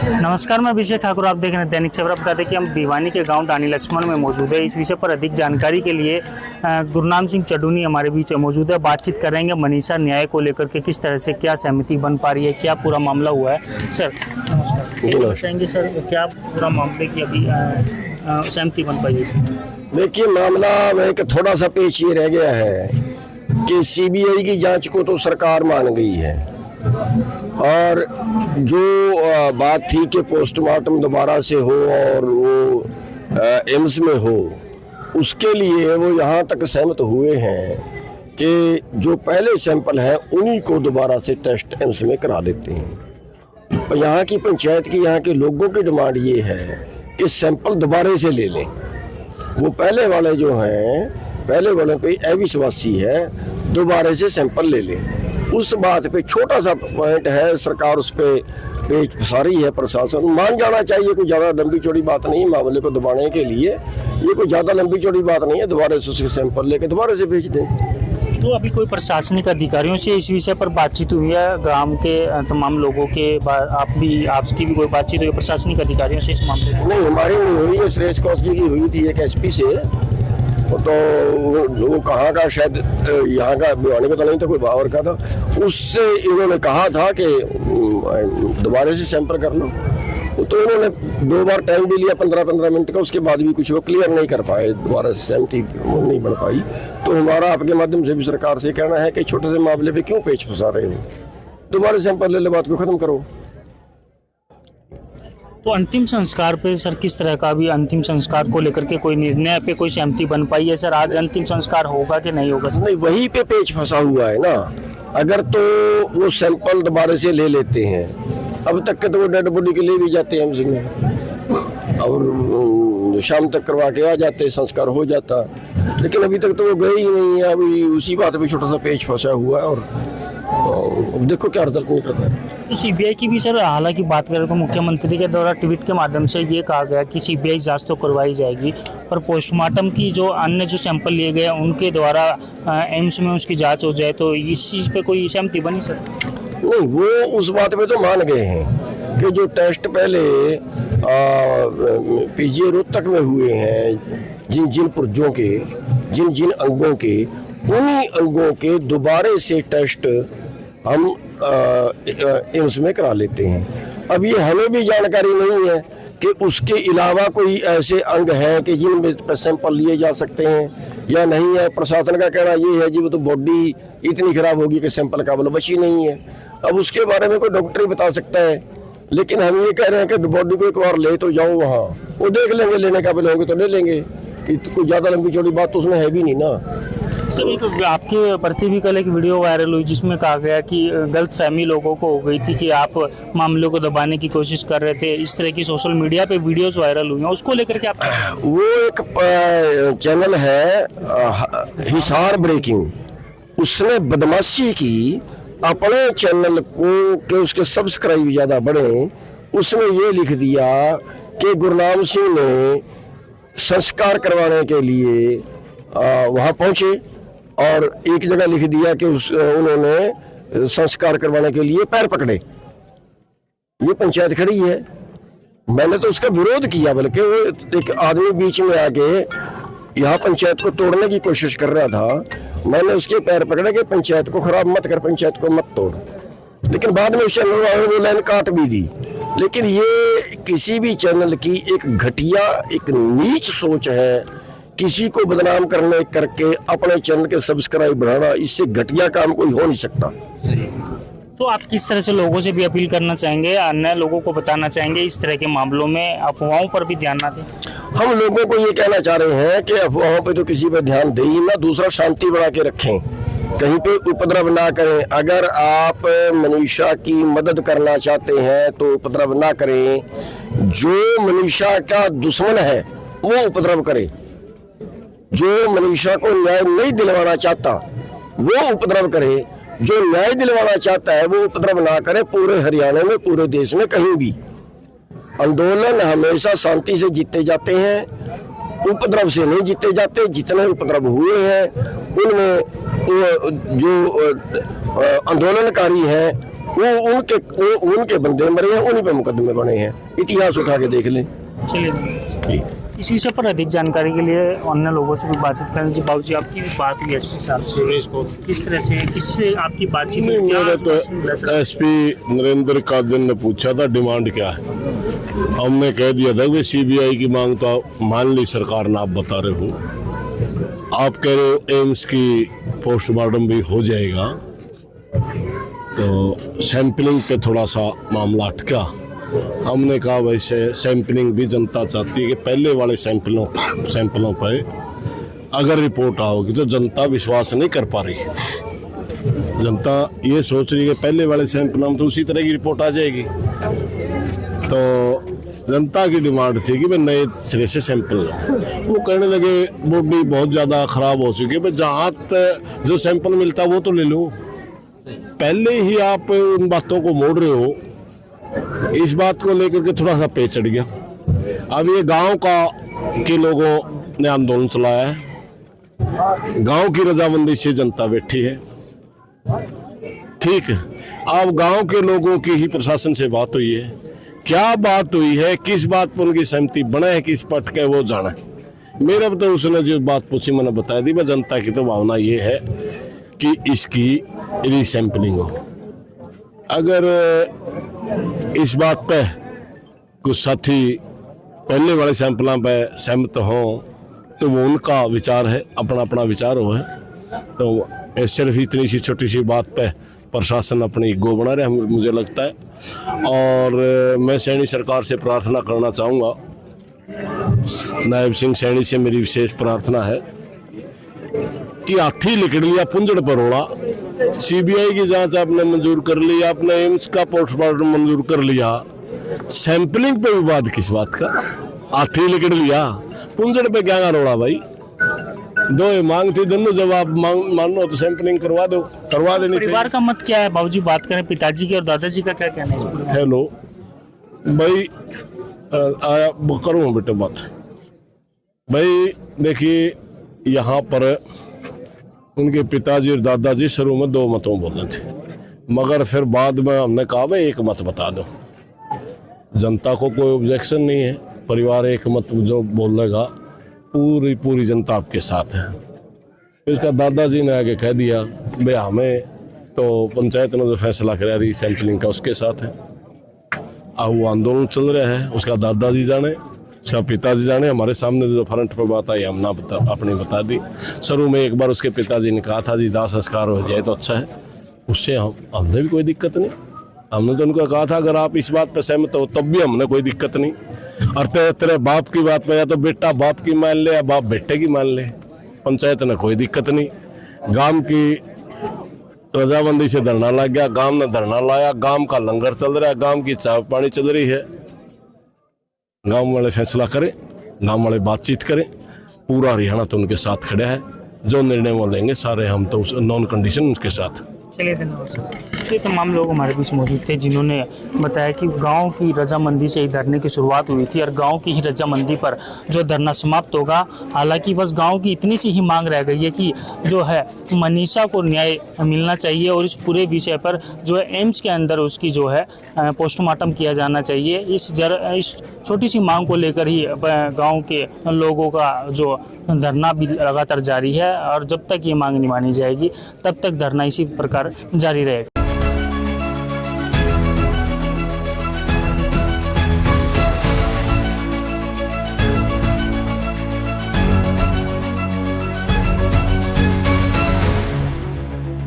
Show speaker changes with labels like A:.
A: नमस्कार, मैं अभिषेक ठाकुर। आप देख रहे हैं दैनिक सवेरा। बता दें कि हम भिवानी के गांव डानी लक्ष्मण में मौजूद है। इस विषय पर अधिक जानकारी के लिए गुरनाम सिंह चडूनी हमारे बीच मौजूद है। बातचीत करेंगे मनीषा न्याय को लेकर के, किस तरह से क्या सहमति बन पा रही है, क्या पूरा मामला हुआ है। सर नमस्कार, बताएंगे सर क्या पूरा मामले की अभी सहमति बन पाई है इसमें?
B: देखिए, मामला में एक थोड़ा सा पेच ये रह गया है कि सीबीआई की जांच को तो सरकार मान गई है, और जो बात थी कि पोस्टमार्टम दोबारा से हो और वो एम्स में हो, उसके लिए वो यहाँ तक सहमत हुए हैं कि जो पहले सैंपल हैं उन्हीं को दोबारा से टेस्ट एम्स में करा देते हैं। और यहाँ की पंचायत की, यहाँ के लोगों की डिमांड ये है कि सैंपल दोबारा से ले लें। वो पहले वाले जो हैं, पहले वाले पे अविश्वासी है, दोबारा से सैंपल ले लें। उस बात पे छोटा सा पॉइंट है, सरकार उस पे पेच फंसा रही है। प्रशासन मान जाना चाहिए, कोई ज़्यादा लंबी चौड़ी बात नहीं है मामले को दबाने के लिए। ये कोई ज़्यादा लंबी चौड़ी बात नहीं है, दोबारा से उसके सैंपल लेके दोबारा से भेज दें।
A: तो अभी कोई प्रशासनिक अधिकारियों से इस विषय पर बातचीत हुई है? ग्राम के तमाम लोगों के आपकी भी कोई बातचीत हुई है प्रशासनिक अधिकारियों से इस मामले में?
B: नहीं, हमारी नहीं हुई है। सुरेश कौर जी की हुई थी एक एसपी से, तो वो कहाँ का, शायद यहाँ का, भिवानी का तो नहीं था, कोई बाहर का था। उससे इन्होंने कहा था कि दोबारा से सैंपल कर लो। तो उन्होंने 2 बार टाइम भी लिया, 15-15 मिनट का। उसके बाद भी कुछ वो क्लियर नहीं कर पाए, दोबारा से सहमति नहीं बन पाई। तो हमारा आपके माध्यम से भी सरकार से कहना है कि छोटे से मामले पे क्यों पेच फंसा रहे हो, दोबारा सैंपल ले लो, बात को खत्म करो।
A: तो अंतिम संस्कार पे सर किस तरह का, अभी अंतिम संस्कार को लेकर के कोई निर्णय पे कोई सहमति बन पाई है सर? आज अंतिम संस्कार होगा कि नहीं होगा?
B: नहीं, वहीं पे पेच फंसा हुआ है ना। अगर तो वो सैंपल दोबारा से ले लेते हैं, अब तक के तो वो डेड बॉडी के लिए भी जाते हैं एम्स में, और शाम तक करवा के आ जाते, संस्कार हो जाता। लेकिन अभी तक तो वो गए ही नहीं है। अभी उसी बात पे छोटा सा पेच फंसा हुआ है, और देखो क्या रिजल्ट निकलता है।
A: तो सीबीआई की भी सर, हालांकि बात करें तो मुख्यमंत्री के द्वारा ट्वीट के माध्यम से ये कहा गया कि सीबीआई जांच तो करवाई जाएगी, पर पोस्टमार्टम की जो अन्य जो सैंपल लिए गए उनके द्वारा एम्स में उसकी जांच हो जाए। तो इस चीज़ पे कोई सहमति बनी सर?
B: नहीं, वो उस बात पे तो मान गए हैं कि जो टेस्ट पहले पीजीआई रोहतक में हुए हैं, जिन जिन पुर्जों के, जिन जिन अंगों के, उन्हीं अंगों के दोबारे से टेस्ट हम एम्स में करा लेते हैं। अब ये हमें भी जानकारी नहीं है कि उसके अलावा कोई ऐसे अंग हैं कि जिनमें सैंपल लिए जा सकते हैं या नहीं है। प्रशासन का कहना ये है जी वो तो बॉडी इतनी खराब होगी कि सैंपल काबिल बची नहीं है। अब उसके बारे में कोई डॉक्टर ही बता सकता है, लेकिन हम ये कह रहे हैं कि बॉडी को एक बार ले तो जाओ, वहाँ वो देख लेंगे, लेने काबिल होंगे तो ले लेंगे। कि कोई ज़्यादा लंबी चौड़ी बात तो उसमें है भी नहीं ना।
A: सर एक आपके प्रति भी कल एक वीडियो वायरल हुई जिसमें कहा गया कि गलतफहमी लोगों को हो गई थी कि आप मामलों को दबाने की कोशिश कर रहे थे। इस तरह की सोशल मीडिया पे वीडियोस वायरल हुई हैं, उसको लेकर के आप?
B: वो एक चैनल है हिसार ब्रेकिंग, उसने बदमाशी की अपने चैनल को कि उसके सब्सक्राइब ज़्यादा बढ़े। उसमें ये लिख दिया कि गुरनाम सिंह ने संस्कार करवाने के लिए वहाँ पहुँचे, और एक जगह लिख दिया कि उन्होंने संस्कार करवाने के लिए पैर पकड़े। ये पंचायत खड़ी है, मैंने तो उसका विरोध किया, बल्कि वो एक आदमी बीच में आके यहाँ पंचायत को तोड़ने की कोशिश कर रहा था। मैंने उसके पैर पकड़े कि पंचायत को खराब मत कर, पंचायत को मत तोड़। लेकिन बाद में उस चैनल वालों ने वो लाइन काट भी दी। लेकिन ये किसी भी चैनल की एक घटिया, एक नीच सोच है। किसी को बदनाम करने करके अपने चैनल के सब्सक्राइब बढ़ाना, इससे घटिया काम कोई हो नहीं सकता।
A: तो आप किस तरह से लोगों से भी अपील करना चाहेंगे, अन्य लोगों को बताना चाहेंगे इस तरह के मामलों में अफवाहों पर भी ध्यान ना दें? हम
B: लोगों को ये कहना चाह रहे हैं कि अफवाहों पे तो किसी पर ध्यान दे ही ना, दूसरा शांति बना के रखें, कहीं पे उपद्रव ना करें। अगर आप मनीषा की मदद करना चाहते हैं तो उपद्रव ना करें। जो मनीषा का दुश्मन है वो उपद्रव करे, जो मनीषा को न्याय नहीं दिलवाना चाहता वो उपद्रव करे, जो न्याय दिलवाना चाहता है वो उपद्रव ना करे। पूरे हरियाणा में, पूरे देश में कहीं भी आंदोलन हमेशा शांति से जीते जाते हैं, उपद्रव से नहीं जीते जाते। जितने उपद्रव हुए हैं उनमें जो आंदोलनकारी हैं वो उनके बंदे मरे हैं, उन्हीं पे मुकदमे बने हैं। इतिहास उठा के देख लें।
A: चलिए, इस विषय पर अधिक जानकारी के लिए अन्य लोगों से भी बातचीत करें। जी बाबू जी, आपकी भी बात हुई एसपी साहब से, किस तरह से, किससे आपकी बातचीत हुई? क्या
C: मेरे
A: आश्वासन मिला
C: तो
A: सर?
C: एसपी नरेंद्र कादन ने पूछा था डिमांड क्या है, हमने कह दिया था कि सीबीआई की मांग तो मान ली सरकार ने, आप बता रहे हो, आप कह रहे हो एम्स की पोस्टमार्टम भी हो जाएगा, तो सैंपलिंग पे थोड़ा सा मामला अटका। हमने कहा वैसे सैंपलिंग भी जनता चाहती है कि पहले वाले सैंपलों पे अगर रिपोर्ट आओगी तो जनता विश्वास नहीं कर पा रही। जनता ये सोच रही है कि पहले वाले सैंपलों में तो उसी तरह की रिपोर्ट आ जाएगी, तो जनता की डिमांड थी कि भाई नए सिरे से सैंपल लो। वो कहने लगे बॉडी बहुत ज़्यादा ख़राब हो चुकी है, भाई जहाँ जो सैंपल मिलता वो तो ले लो। पहले ही आप उन बातों को मोड़ रहे हो, इस बात को लेकर के थोड़ा सा पे चढ़ गया। अब ये गांव के लोगों ने आंदोलन चलाया है, गांव की रजामंदी से जनता बैठी है, ठीक है। अब गांव के लोगों की ही प्रशासन से बात हुई है, क्या बात हुई है, किस बात पर उनकी सहमति बना है, किस पट के वो जाना। मेरे तो उसने जो बात पूछी मैंने बता दी। मैं जनता की तो भावना ये है कि इसकी रीसैंपलिंग हो। अगर इस बात पे कुछ साथी पहले वाले सैंपलों पे सहमत हों तो वो उनका विचार है, अपना अपना विचार हो है। तो सिर्फ इतनी सी छोटी सी बात पे प्रशासन अपनी ईगो बना रहे मुझे लगता है। और मैं सैनी सरकार से प्रार्थना करना चाहूँगा, नायब सिंह सैनी से मेरी विशेष प्रार्थना है कि हाथी लिखड़ लिया पुंजड़ परोड़ा, सीबीआई की जांच आपने मंजूर कर ली, आपने एम्स का पोस्टमार्टम मंजूर कर लिया, सैंपलिंग पे विवाद किस बात का? हाथी लिखड़ लिया, पुंजड़ पे क्या रोड़ा भाई? दो मांग थी, दोनों जवाब मानो तो सैंपलिंग करवा दो, करवा देनी चाहिए।
A: परिवार का मत क्या है बाबूजी? बात करें पिताजी की और दादाजी का क्या कहना है इस पूरे?
C: हेलो भाई, आया करूँ बेटा बात। भाई देखिए, यहाँ पर उनके पिताजी और दादाजी शुरू में दो मतों बोले थे, मगर फिर बाद में हमने कहा भाई एक मत बता दो। जनता को कोई ऑब्जेक्शन नहीं है, परिवार एक मत जो बोलेगा, पूरी जनता आपके साथ है। फिर उसका दादाजी ने आगे कह दिया भाई हमें तो पंचायत ने जो फैसला कराया रही सैंपलिंग का उसके साथ है। अब वो आंदोलन चल रहा है, उसका दादाजी जाने, उसका पिताजी जाने। हमारे सामने जो फ्रंट पर बात आई हमने अपनी बता दी। शुरू में एक बार उसके पिताजी ने कहा था जी दाह संस्कार हो जाए तो अच्छा है, उससे हमने भी कोई दिक्कत नहीं। हमने तो उनको कहा था अगर आप इस बात पर सहमत हो तब भी हमने कोई दिक्कत नहीं। और तेरे बाप की बात पे या तो बेटा बाप की मान ले या बाप बेटे की मान ले, पंचायत ने कोई दिक्कत नहीं। गांव की रजाबंदी से धरना लग गया, गांव ने धरना लाया, गांव का लंगर चल रहा है, गांव की चाय पानी चल रही है। गांव वाले फैसला करें, गांव वाले बातचीत करें, पूरा हरियाणा तो उनके साथ खड़ा है, जो निर्णय वो लेंगे सारे हम तो उस नॉन कंडीशन उसके साथ।
A: चलिए धन्यवाद सर। ये तमाम लोग हमारे बीच मौजूद थे जिन्होंने बताया कि गांव की रजामंदी से ही धरने की शुरुआत हुई थी और गांव की ही रजामंदी पर जो धरना समाप्त होगा। हालांकि बस गांव की इतनी सी ही मांग रह गई है कि जो है मनीषा को न्याय मिलना चाहिए और इस पूरे विषय पर जो है एम्स के अंदर उसकी जो है पोस्टमार्टम किया जाना चाहिए। इस छोटी सी मांग को लेकर ही गाँव के लोगों का जो धरना भी लगातार जारी है और जब तक ये मांग नहीं मानी जाएगी तब तक धरना इसी प्रकार जारी रहेगा।